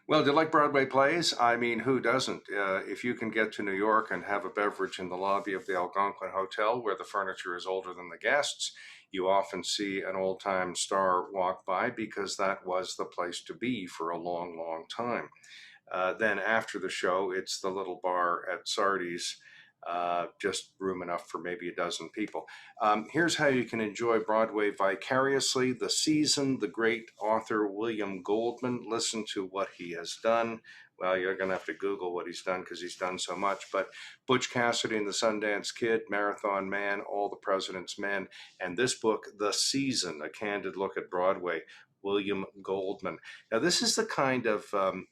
Well, do you like Broadway plays? I mean, who doesn't? If you can get to New York and have a beverage in the lobby of the Algonquin Hotel, where the furniture is older than the guests, you often see an old-time star walk by because that was the place to be for a long, long time. Then after the show, it's the little bar at Sardi's, just room enough for maybe a dozen people. Here's how you can enjoy Broadway vicariously. The Season, the great author William Goldman. Listen to what he has done. Well, you're going to have to Google what he's done because he's done so much. But Butch Cassidy and the Sundance Kid, Marathon Man, All the President's Men, and this book, The Season, A Candid Look at Broadway, William Goldman. Now, this is the kind of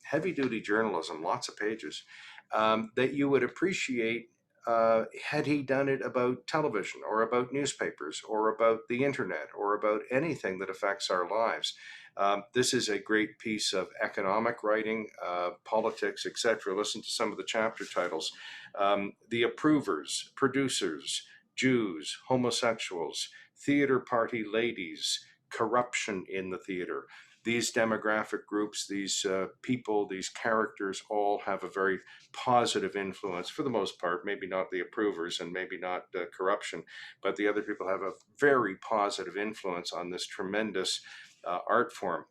heavy-duty journalism, lots of pages, that you would appreciate had he done it about television or about newspapers or about the internet or about anything that affects our lives. This is a great piece of economic writing, politics, etc. Listen to some of the chapter titles. The Approvers, Producers, Jews, Homosexuals, Theater Party Ladies, Corruption in the Theater. These demographic groups, these people, these characters all have a very positive influence for the most part, maybe not the approvers and maybe not corruption, but the other people have a very positive influence on this tremendous art form.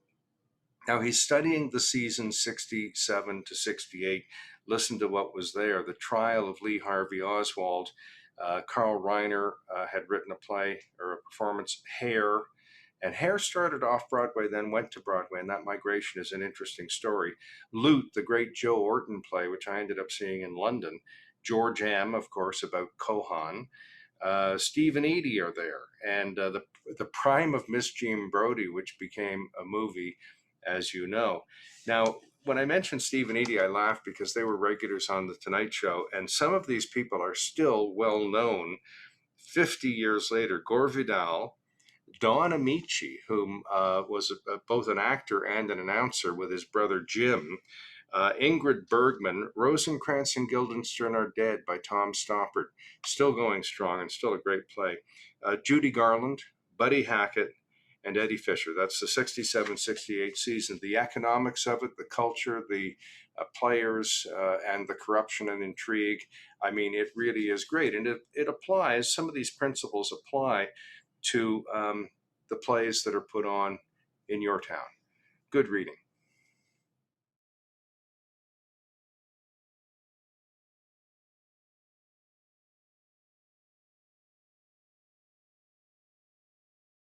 Now he's studying the season 67 to 68. Listen to what was there. The trial of Lee Harvey Oswald. Carl Reiner had written a play or a performance, Hair. And Hair started off Broadway, then went to Broadway, and that migration is an interesting story. Loot, the great Joe Orton play, which I ended up seeing in London. George M., of course, about Kohan. Steve and Edie are there. And the prime of Miss Jean Brodie, which became a movie, as you know. Now, when I mentioned Steve and Edie, I laughed because they were regulars on The Tonight Show, and some of these people are still well known 50 years later. Gore Vidal, Don Amici, whom was both an actor and an announcer with his brother Jim, Ingrid Bergman, Rosencrantz and Guildenstern Are Dead by Tom Stoppard, still going strong and still a great play. Judy Garland, Buddy Hackett, and Eddie Fisher. That's the 67-68 season. The economics of it, the culture, the players, and the corruption and intrigue. I mean, it really is great. And it applies, some of these principles apply to the plays that are put on in your town. Good reading.